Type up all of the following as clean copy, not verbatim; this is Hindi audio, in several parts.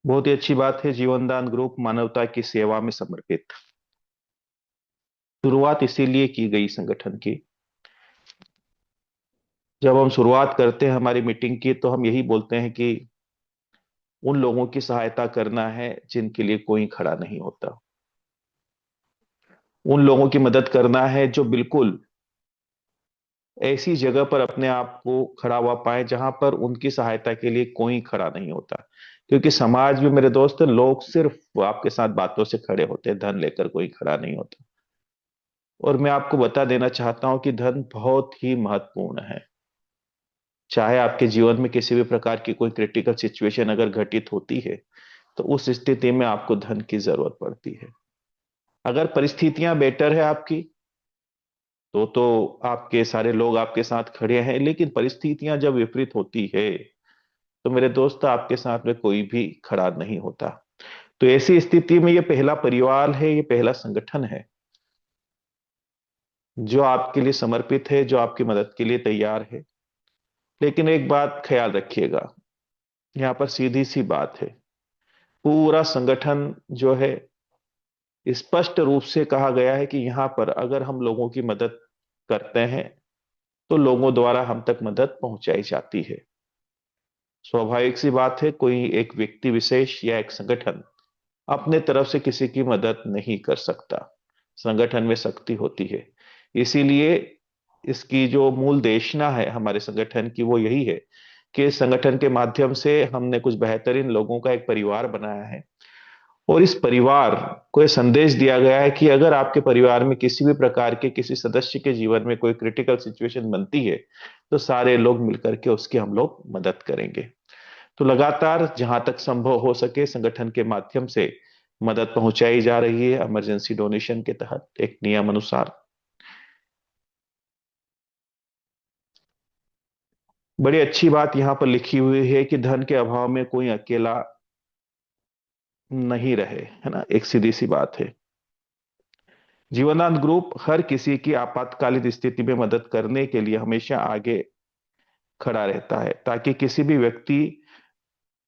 बहुत ही अच्छी बात है। जीवनदान ग्रुप मानवता की सेवा में समर्पित। शुरुआत इसीलिए की गई संगठन की। जब हम शुरुआत करते हैं हमारी मीटिंग की, तो हम यही बोलते हैं कि उन लोगों की सहायता करना है जिनके लिए कोई खड़ा नहीं होता। उन लोगों की मदद करना है जो बिल्कुल ऐसी जगह पर अपने आप को खड़ा हुआ पाए जहां पर उनकी सहायता के लिए कोई खड़ा नहीं होता। क्योंकि समाज में मेरे दोस्त, लोग सिर्फ आपके साथ बातों से खड़े होते हैं, धन लेकर कोई खड़ा नहीं होता। और मैं आपको बता देना चाहता हूं कि धन बहुत ही महत्वपूर्ण है। चाहे आपके जीवन में किसी भी प्रकार की कोई क्रिटिकल सिचुएशन अगर घटित होती है, तो उस स्थिति में आपको धन की जरूरत पड़ती है। अगर परिस्थितियां बेटर है आपकी, तो आपके सारे लोग आपके साथ खड़े हैं। लेकिन परिस्थितियां जब विपरीत होती है, तो मेरे दोस्त आपके साथ में कोई भी खड़ा नहीं होता। तो ऐसी स्थिति में ये पहला परिवार है, ये पहला संगठन है जो आपके लिए समर्पित है, जो आपकी मदद के लिए तैयार है। लेकिन एक बात ख्याल रखिएगा, यहाँ पर सीधी सी बात है। पूरा संगठन जो है, स्पष्ट रूप से कहा गया है कि यहाँ पर अगर हम लोगों की मदद करते हैं, तो लोगों द्वारा हम तक मदद पहुंचाई जाती है। स्वाभाविक सी बात है, कोई एक व्यक्ति विशेष या एक संगठन अपने तरफ से किसी की मदद नहीं कर सकता। संगठन में शक्ति होती है। इसीलिए इसकी जो मूल देशना है हमारे संगठन की, वो यही है कि इस संगठन के माध्यम से हमने कुछ बेहतरीन लोगों का एक परिवार बनाया है। और इस परिवार को यह संदेश दिया गया है कि अगर आपके परिवार में किसी भी प्रकार के किसी सदस्य के जीवन में कोई क्रिटिकल सिचुएशन बनती है, तो सारे लोग मिलकर के उसकी हम लोग मदद करेंगे। तो लगातार जहां तक संभव हो सके संगठन के माध्यम से मदद पहुंचाई जा रही है, इमरजेंसी डोनेशन के तहत एक नियम अनुसार। बड़ी अच्छी बात यहां पर लिखी हुई है कि धन के अभाव में कोई अकेला नहीं रहे, है ना। एक सीधी सी बात है। जीवनांत ग्रुप हर किसी की आपातकालीन स्थिति में मदद करने के लिए हमेशा आगे खड़ा रहता है, ताकि किसी भी व्यक्ति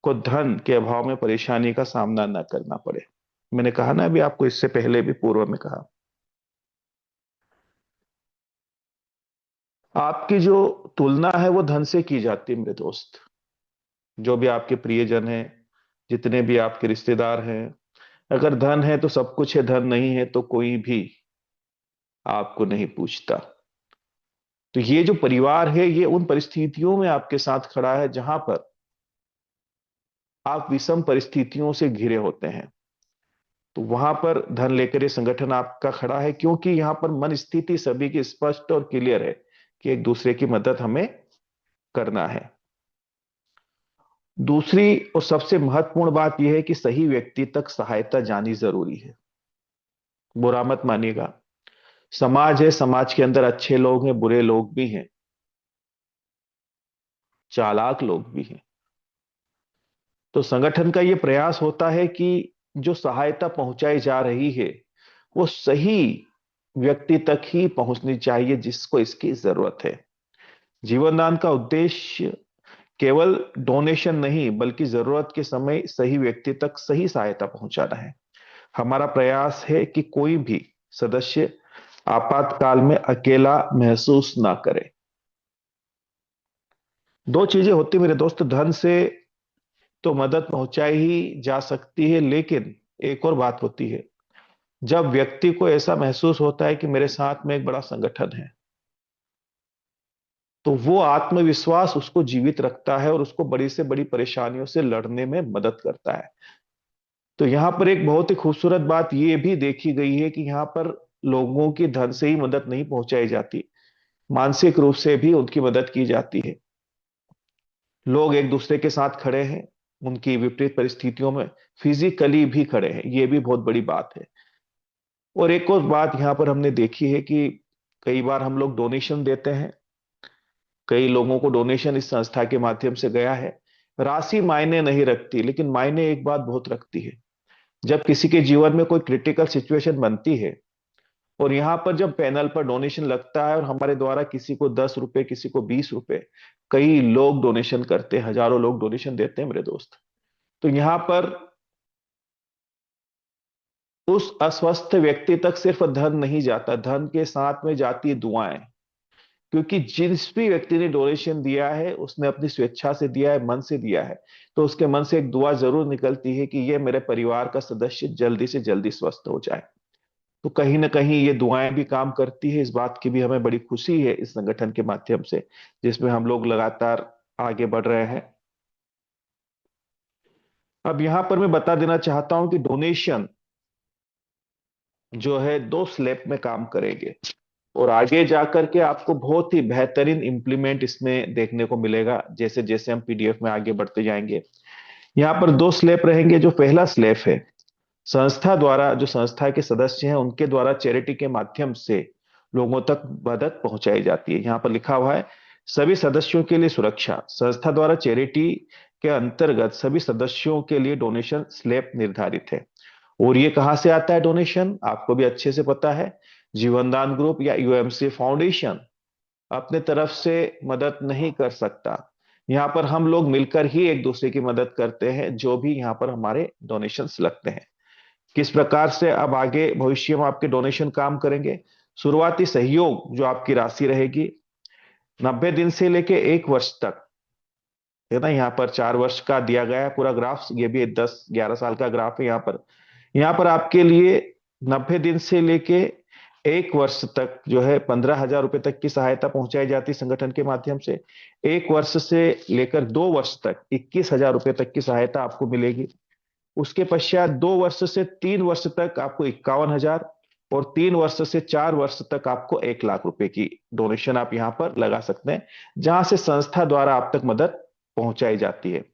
को धन के अभाव में परेशानी का सामना न करना पड़े। मैंने कहा ना अभी आपको, इससे पहले भी पूर्व में कहा, आपकी जो तुलना है वो धन से की जाती है मेरे दोस्त। जो भी आपके प्रियजन हैं, जितने भी आपके रिश्तेदार हैं, अगर धन है तो सब कुछ है, धन नहीं है तो कोई भी आपको नहीं पूछता। तो ये जो परिवार है, ये उन परिस्थितियों में आपके साथ खड़ा है जहां पर आप विषम परिस्थितियों से घिरे होते हैं। तो वहां पर धन लेकर ये संगठन आपका खड़ा है, क्योंकि यहां पर मन स्थिति सभी की स्पष्ट और क्लियर है कि एक दूसरे की मदद हमें करना है। दूसरी और सबसे महत्वपूर्ण बात यह है कि सही व्यक्ति तक सहायता जानी जरूरी है। बुरा मत मानिएगा। समाज है, समाज के अंदर अच्छे लोग हैं, बुरे लोग भी हैं, चालाक लोग भी हैं। तो संगठन का यह प्रयास होता है कि जो सहायता पहुंचाई जा रही है, वो सही व्यक्ति तक ही पहुंचनी चाहिए जिसको इसकी जरूरत है। जीवनदान का उद्देश्य केवल डोनेशन नहीं, बल्कि जरूरत के समय सही व्यक्ति तक सही सहायता पहुंचाना है। हमारा प्रयास है कि कोई भी सदस्य आपातकाल में अकेला महसूस ना करे। दो चीजें होती मेरे दोस्त, धन से तो मदद पहुंचाई ही जा सकती है, लेकिन एक और बात होती है। जब व्यक्ति को ऐसा महसूस होता है कि मेरे साथ में एक बड़ा संगठन है, तो वो आत्मविश्वास उसको जीवित रखता है और उसको बड़ी से बड़ी परेशानियों से लड़ने में मदद करता है। तो यहां पर एक बहुत ही खूबसूरत बात यह भी देखी गई है कि यहां पर लोगों की धन से ही मदद नहीं पहुंचाई जाती, मानसिक रूप से भी उनकी मदद की जाती है। लोग एक दूसरे के साथ खड़े हैं, उनकी विपरीत परिस्थितियों में फिजिकली भी खड़े हैं, यह भी बहुत बड़ी बात है। और एक और बात यहां पर हमने देखी है कि कई बार हम लोग डोनेशन देते हैं। कई लोगों को डोनेशन इस संस्था के माध्यम से गया है। राशि मायने नहीं रखती, लेकिन मायने एक बात बहुत रखती है। जब किसी के जीवन में कोई क्रिटिकल सिचुएशन बनती है, और यहां पर जब पैनल पर डोनेशन लगता है और हमारे द्वारा किसी को 10 रुपए, किसी को 20 रुपए, कई लोग डोनेशन करते हैं, हजारों लोग डोनेशन देते हैं मेरे दोस्त। तो यहां पर उस अस्वस्थ व्यक्ति तक सिर्फ धन नहीं जाता, धन के साथ में जाती है दुआएं। क्योंकि जिस भी व्यक्ति ने डोनेशन दिया है उसने अपनी स्वेच्छा से दिया है, मन से दिया है, तो उसके मन से एक दुआ जरूर निकलती है कि ये मेरे परिवार का सदस्य जल्दी से जल्दी स्वस्थ हो जाए। तो कहीं ना कहीं ये दुआएं भी काम करती है, इस बात की भी हमें बड़ी खुशी है इस संगठन के माध्यम से, जिसमें हम लोग लगातार आगे बढ़ रहे हैं। अब यहां पर मैं बता देना चाहता हूं कि डोनेशन जो है दो स्लेब में काम करेंगे, और आगे जाकर के आपको बहुत ही बेहतरीन इंप्लीमेंट इसमें देखने को मिलेगा जैसे जैसे हम पीडीएफ में आगे बढ़ते जाएंगे। यहाँ पर दो स्लेब रहेंगे। जो पहला स्लेब है, संस्था द्वारा, जो संस्था के सदस्य हैं उनके द्वारा चैरिटी के माध्यम से लोगों तक मदद पहुंचाई जाती है। यहाँ पर लिखा हुआ है, सभी सदस्यों के लिए सुरक्षा। संस्था द्वारा चैरिटी के अंतर्गत सभी सदस्यों के लिए डोनेशन स्लेब निर्धारित है। और ये कहां से आता है डोनेशन, आपको भी अच्छे से पता है, जीवनदान ग्रुप या यूएमसी फाउंडेशन अपने तरफ से मदद नहीं कर सकता। यहाँ पर हम लोग मिलकर ही एक दूसरे की मदद करते हैं, जो भी यहाँ पर हमारे डोनेशंस लगते हैं। किस प्रकार से अब आगे भविष्य में आपके डोनेशन काम करेंगे। शुरुआती सहयोग जो आपकी राशि रहेगी 90 दिन से लेके 1 वर्ष तक, है ना, यहाँ पर 4 वर्ष का दिया गया है पूरा ग्राफ, ये भी 10-11 साल का ग्राफ है। यहाँ पर आपके लिए 90 दिन से लेके 1 वर्ष तक जो है 15,000 रुपए तक की सहायता पहुंचाई जाती है संगठन के माध्यम से। 1 वर्ष से लेकर 2 वर्ष तक 21,000 रुपए तक की सहायता आपको मिलेगी। उसके पश्चात 2 वर्ष से 3 वर्ष तक आपको 51,000, और 3 वर्ष से 4 वर्ष तक आपको 1 लाख रुपए की डोनेशन आप यहां पर लगा सकते हैं, जहां से संस्था द्वारा आप तक मदद पहुंचाई जाती है।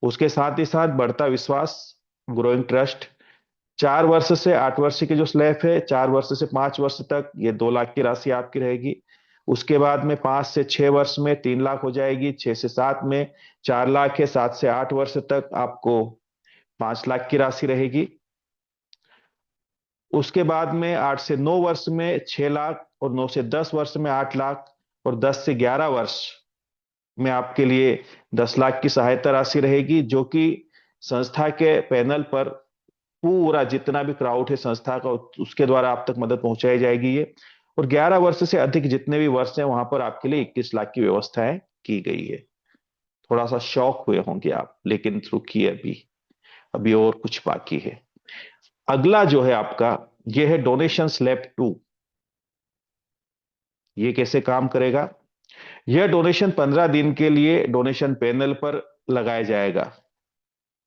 उसके साथ ही साथ बढ़ता विश्वास, ग्रोइंग ट्रस्ट, 4 वर्ष से 8 वर्ष की जो स्लैब है, 4 वर्ष से 5 वर्ष तक ये 2 लाख की राशि आपकी रहेगी। उसके बाद में 5 से 6 वर्ष में 3 लाख हो जाएगी, 6 से 7 में 4 लाख है, 7 से 8 वर्ष तक आपको 5 लाख की राशि रहेगी। उसके बाद में 8 से 9 वर्ष में 6 लाख, और 9 से 10 वर्ष में 8 लाख, और 10 से 11 वर्ष में आपके लिए 10 लाख की सहायता राशि रहेगी, जो कि संस्था के पैनल पर पूरा जितना भी क्राउड है संस्था का उसके द्वारा आप तक मदद पहुंचाई जाएगी ये। और 11 वर्ष से अधिक जितने भी वर्ष हैं वहां पर आपके लिए 21 लाख की व्यवस्थाएं की गई है। थोड़ा सा शॉक हुए होंगे आप, लेकिन रुकिए, अभी अभी और कुछ बाकी है। अगला जो है आपका, ये है डोनेशन स्लैब 2। ये कैसे काम करेगा। यह डोनेशन 15 दिन के लिए डोनेशन पैनल पर लगाया जाएगा।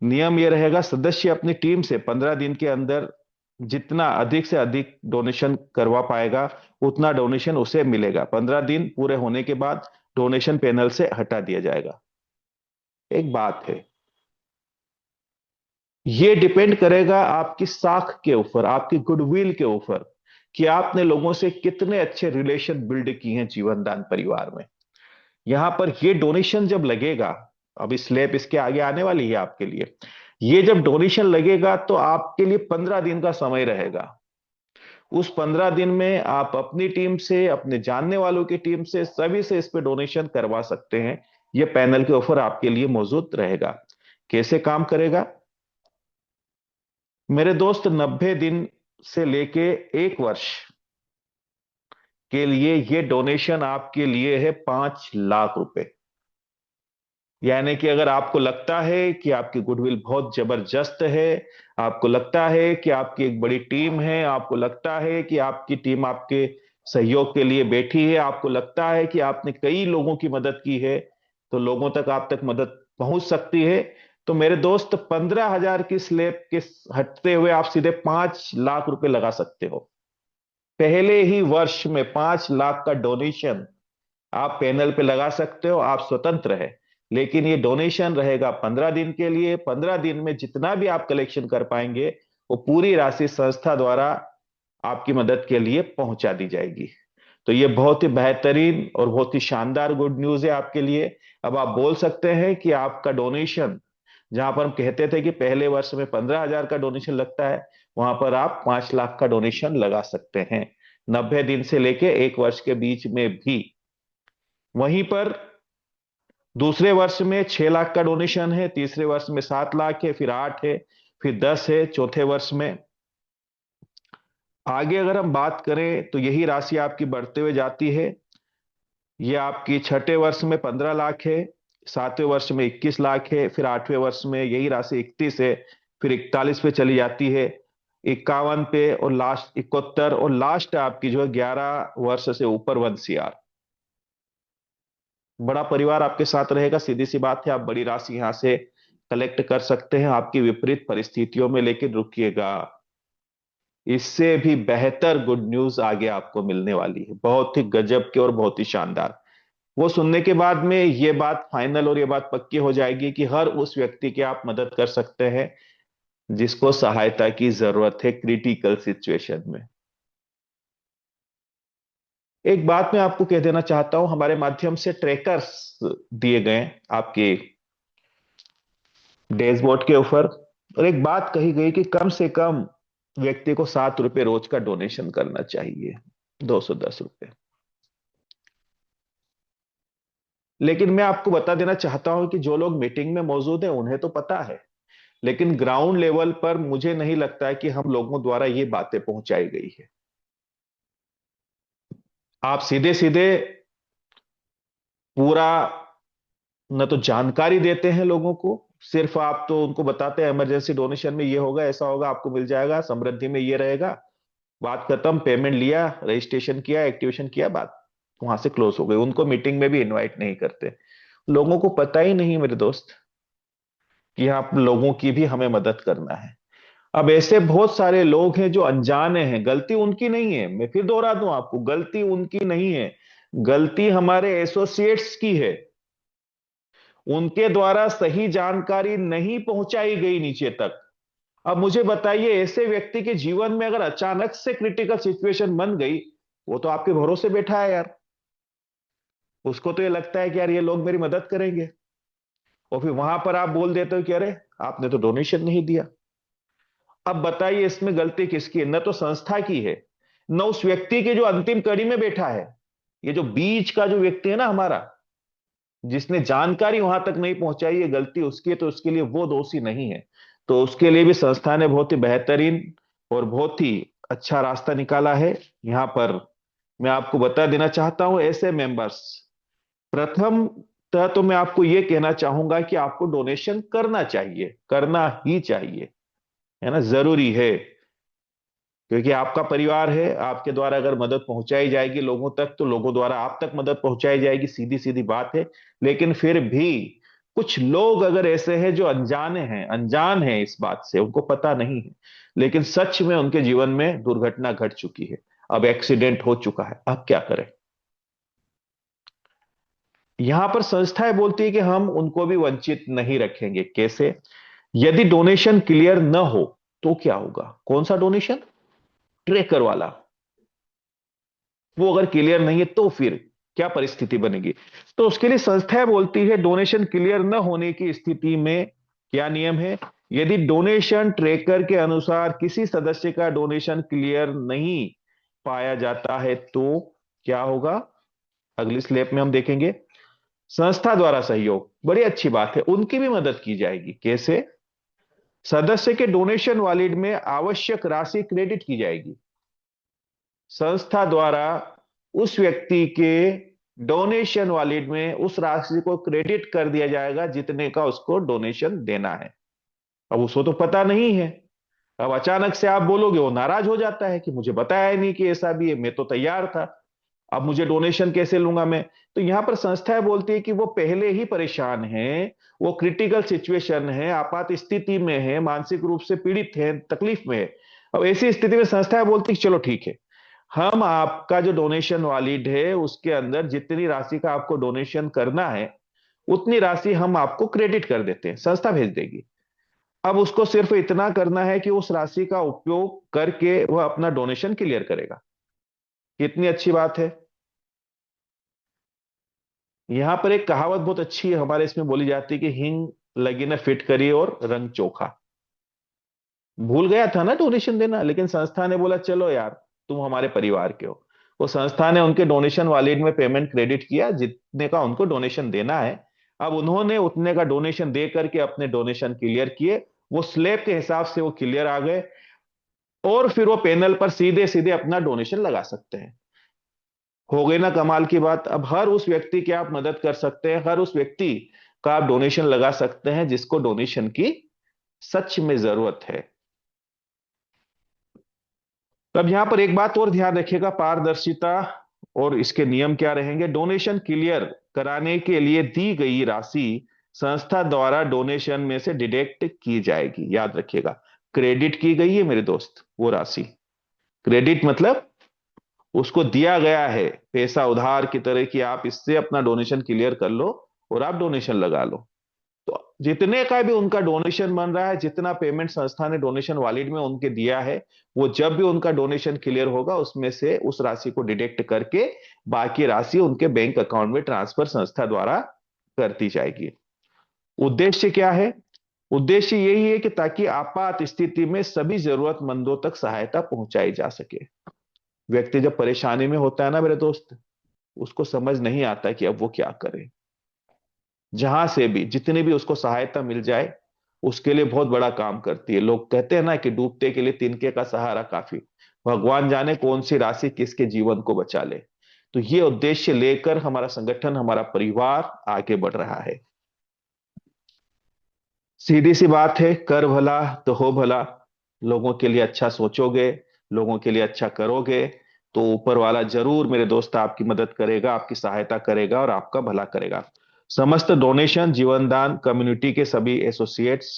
नियम यह रहेगा, सदस्य अपनी टीम से 15 दिन के अंदर जितना अधिक से अधिक डोनेशन करवा पाएगा उतना डोनेशन उसे मिलेगा। 15 दिन पूरे होने के बाद डोनेशन पैनल से हटा दिया जाएगा। एक बात है, यह डिपेंड करेगा आपकी साख के ऊपर, आपकी गुडविल के ऊपर, कि आपने लोगों से कितने अच्छे रिलेशन बिल्ड किए हैं जीवनदान परिवार में। यहां पर ये डोनेशन जब लगेगा, अभी स्लैब इसके आगे आने वाली है आपके लिए, ये जब डोनेशन लगेगा तो आपके लिए 15 दिन का समय रहेगा। उस 15 दिन में आप अपनी टीम से, अपने जानने वालों की टीम से, सभी से इस पे डोनेशन करवा सकते हैं। ये पैनल के ऑफर आपके लिए मौजूद रहेगा। कैसे काम करेगा मेरे दोस्त, 90 दिन से लेके 1 वर्ष के लिए ये डोनेशन आपके लिए है 5 लाख रुपए। यानी कि अगर आपको लगता है कि आपकी गुडविल बहुत जबरदस्त है, आपको लगता है कि आपकी एक बड़ी टीम है, आपको लगता है कि आपकी टीम आपके सहयोग के लिए बैठी है, आपको लगता है कि आपने कई लोगों की मदद की है, तो लोगों तक आप तक मदद पहुंच सकती है। तो मेरे दोस्त, 15,000 की स्लैब के हटते हुए आप सीधे 5 लाख रुपए लगा सकते हो। पहले ही वर्ष में 5 लाख का डोनेशन आप पैनल पे लगा सकते हो, आप स्वतंत्र है। लेकिन ये डोनेशन रहेगा 15 दिन के लिए। 15 दिन में जितना भी आप कलेक्शन कर पाएंगे वो पूरी राशि संस्था द्वारा आपकी मदद के लिए पहुंचा दी जाएगी। तो ये बहुत ही बेहतरीन और बहुत ही शानदार गुड न्यूज है आपके लिए। अब आप बोल सकते हैं कि आपका डोनेशन, जहां पर हम कहते थे कि पहले वर्ष में 15,000 का डोनेशन लगता है, वहां पर आप 5 लाख का डोनेशन लगा सकते हैं 90 दिन से लेके 1 वर्ष के बीच में भी। वहीं पर दूसरे वर्ष में 6 लाख का डोनेशन है, तीसरे वर्ष में 7 लाख है, फिर 8 है, फिर 10 है चौथे वर्ष में। आगे अगर हम बात करें तो यही राशि आपकी बढ़ते हुए जाती है। ये आपकी छठे वर्ष में 15 लाख है, सातवें वर्ष में 21 लाख है, फिर आठवें वर्ष में यही राशि 31 है, फिर 41 पे चली जाती है, 51 पे, और लास्ट 71, और लास्ट आपकी जो है 11 वर्ष से ऊपर 1 CR। बड़ा परिवार आपके साथ रहेगा, सीधी सी बात है, आप बड़ी राशि यहां से कलेक्ट कर सकते हैं आपकी विपरीत परिस्थितियों में। लेकिन रुकिएगा, इससे भी बेहतर गुड न्यूज आगे आपको मिलने वाली है, बहुत ही गजब के और बहुत ही शानदार। वो सुनने के बाद में ये बात फाइनल और ये बात पक्की हो जाएगी कि हर उस व्यक्ति की आप मदद कर सकते हैं जिसको सहायता की जरूरत है क्रिटिकल सिचुएशन में। एक बात मैं आपको कह देना चाहता हूं, हमारे माध्यम से ट्रैकर्स दिए गए आपके डैशबोर्ड के ऊपर, और एक बात कही गई कि कम से कम व्यक्ति को 7 रुपए रोज का डोनेशन करना चाहिए, 210 रुपए। लेकिन मैं आपको बता देना चाहता हूं कि जो लोग मीटिंग में मौजूद हैं उन्हें तो पता है, लेकिन ग्राउंड लेवल पर मुझे नहीं लगता है कि हम लोगों द्वारा ये बातें पहुंचाई गई है। आप सीधे सीधे पूरा न तो जानकारी देते हैं लोगों को, सिर्फ आप तो उनको बताते हैं इमरजेंसी डोनेशन में ये होगा, ऐसा होगा, आपको मिल जाएगा, समृद्धि में ये रहेगा, बात खत्म, पेमेंट लिया, रजिस्ट्रेशन किया, एक्टिवेशन किया, बात वहां से क्लोज हो गई। उनको मीटिंग में भी इनवाइट नहीं करते। लोगों को पता ही नहीं मेरे दोस्त कि आप लोगों की भी हमें मदद करना है। अब ऐसे बहुत सारे लोग हैं जो अनजाने हैं, गलती उनकी नहीं है, मैं फिर दोहरा दूं आपको, गलती उनकी नहीं है, गलती हमारे एसोसिएट्स की है। उनके द्वारा सही जानकारी नहीं पहुंचाई गई नीचे तक। अब मुझे बताइए, ऐसे व्यक्ति के जीवन में अगर अचानक से क्रिटिकल सिचुएशन बन गई, वो तो आपके भरोसे बैठा है यार, उसको तो ये लगता है कि यार ये लोग मेरी मदद करेंगे, और फिर वहां पर आप बोल देते हो कि अरे आपने तो डोनेशन नहीं दिया। अब बताइए इसमें गलती किसकी है? न तो संस्था की है, न उस व्यक्ति के जो अंतिम कड़ी में बैठा है। ये जो बीच का जो व्यक्ति है ना हमारा, जिसने जानकारी वहां तक नहीं पहुंचाई, ये गलती उसकी है, तो उसके लिए वो दोषी नहीं है। तो उसके लिए भी संस्था ने बहुत ही बेहतरीन और बहुत ही अच्छा रास्ता निकाला है। यहां पर मैं आपको बता देना चाहता हूं, ऐसे मेंबर्स, प्रथम तो मैं आपको यह कहना चाहूंगा कि आपको डोनेशन करना चाहिए, करना ही चाहिए, है ना, जरूरी है। क्योंकि आपका परिवार है, आपके द्वारा अगर मदद पहुंचाई जाएगी लोगों तक, तो लोगों द्वारा आप तक मदद पहुंचाई जाएगी, सीधी सीधी बात है। लेकिन फिर भी कुछ लोग अगर ऐसे हैं जो अनजाने हैं, अनजान हैं इस बात से, उनको पता नहीं है, लेकिन सच में उनके जीवन में दुर्घटना घट चुकी है, अब एक्सीडेंट हो चुका है, अब क्या करें? यहां पर संस्थाएं बोलती है कि हम उनको भी वंचित नहीं रखेंगे। कैसे? यदि डोनेशन क्लियर न हो तो क्या होगा? कौन सा डोनेशन? ट्रेकर वाला। वो अगर क्लियर नहीं है तो फिर क्या परिस्थिति बनेगी? तो उसके लिए संस्थाएं बोलती है डोनेशन क्लियर न होने की स्थिति में क्या नियम है। यदि डोनेशन ट्रेकर के अनुसार किसी सदस्य का डोनेशन क्लियर नहीं पाया जाता है तो क्या होगा? अगली स्लेब में हम देखेंगे। संस्था द्वारा सहयोग, बड़ी अच्छी बात है, उनकी भी मदद की जाएगी। कैसे? सदस्य के डोनेशन वॉलेट में आवश्यक राशि क्रेडिट की जाएगी। संस्था द्वारा उस व्यक्ति के डोनेशन वॉलेट में उस राशि को क्रेडिट कर दिया जाएगा जितने का उसको डोनेशन देना है। अब उसको तो पता नहीं है, अब अचानक से आप बोलोगे, वो नाराज हो जाता है कि मुझे बताया ही नहीं कि ऐसा भी है, मैं तो तैयार था, अब मुझे डोनेशन कैसे लूंगा मैं? तो यहां पर संस्थाएं बोलती है कि वो पहले ही परेशान है, वो क्रिटिकल सिचुएशन है, आपात स्थिति में है, मानसिक रूप से पीड़ित है, तकलीफ में है। अब ऐसी स्थिति में संस्थाएं बोलती है चलो ठीक है, हम आपका जो डोनेशन वॉलेट है उसके अंदर जितनी राशि का आपको डोनेशन करना है उतनी राशि हम आपको क्रेडिट कर देते हैं, संस्था भेज देगी। अब उसको सिर्फ इतना करना है कि उस राशि का उपयोग करके वह अपना डोनेशन क्लियर करेगा। कितनी अच्छी बात है। यहां पर एक कहावत बहुत अच्छी है हमारे इसमें बोली जाती है कि हिंग लगी न फिट करी और रंग चोखा। भूल गया था ना डोनेशन देना, लेकिन संस्था ने बोला चलो यार, तुम हमारे परिवार के हो। वो संस्था ने उनके डोनेशन वॉलेट में पेमेंट क्रेडिट किया जितने का उनको डोनेशन देना है, अब उन्होंने उतने का डोनेशन दे करके अपने डोनेशन क्लियर किए, वो स्लैब के हिसाब से वो क्लियर आ गए, और फिर वो पैनल पर सीधे सीधे अपना डोनेशन लगा सकते हैं। हो गई ना कमाल की बात। अब हर उस व्यक्ति की आप मदद कर सकते हैं, हर उस व्यक्ति का आप डोनेशन लगा सकते हैं जिसको डोनेशन की सच में जरूरत है। तो अब यहां पर एक बात और ध्यान रखिएगा, पारदर्शिता और इसके नियम क्या रहेंगे। डोनेशन क्लियर कराने के लिए दी गई राशि संस्था द्वारा डोनेशन में से डिडक्ट की जाएगी, याद रखिएगा। क्रेडिट की गई है मेरे दोस्त वो राशि। क्रेडिट मतलब उसको दिया गया है पैसा उधार की तरह कि आप इससे अपना डोनेशन क्लियर कर लो और आप डोनेशन लगा लो। तो जितने का भी उनका डोनेशन बन रहा है, जितना पेमेंट संस्था ने डोनेशन वॉलेट में उनके दिया है, वो जब भी उनका डोनेशन क्लियर होगा उसमें से उस राशि को डिडक्ट करके बाकी राशि उनके बैंक अकाउंट में ट्रांसफर संस्था द्वारा करती जाएगी। उद्देश्य क्या है? उद्देश्य यही है कि ताकि आपात स्थिति में सभी जरूरतमंदों तक सहायता पहुंचाई जा सके। व्यक्ति जब परेशानी में होता है ना मेरे दोस्त, उसको समझ नहीं आता कि अब वो क्या करे। जहां से भी जितनी भी उसको सहायता मिल जाए उसके लिए बहुत बड़ा काम करती है। लोग कहते हैं ना कि डूबते के लिए तिनके का सहारा काफी। भगवान जाने कौन सी राशि किसके जीवन को बचा ले। तो ये उद्देश्य लेकर हमारा संगठन, हमारा परिवार आगे बढ़ रहा है। सीधी सी बात है, कर भला तो हो भला। लोगों के लिए अच्छा सोचोगे, लोगों के लिए अच्छा करोगे, तो ऊपर वाला जरूर मेरे दोस्त आपकी मदद करेगा, आपकी सहायता करेगा और आपका भला करेगा। समस्त डोनेशन जीवनदान कम्युनिटी के सभी एसोसिएट्स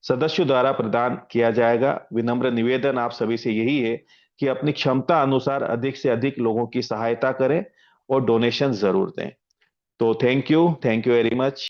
सदस्यों द्वारा प्रदान किया जाएगा। विनम्र निवेदन आप सभी से यही है कि अपनी क्षमता अनुसार अधिक से अधिक लोगों की सहायता करें और डोनेशन जरूर दें। तो थैंक यू वेरी मच।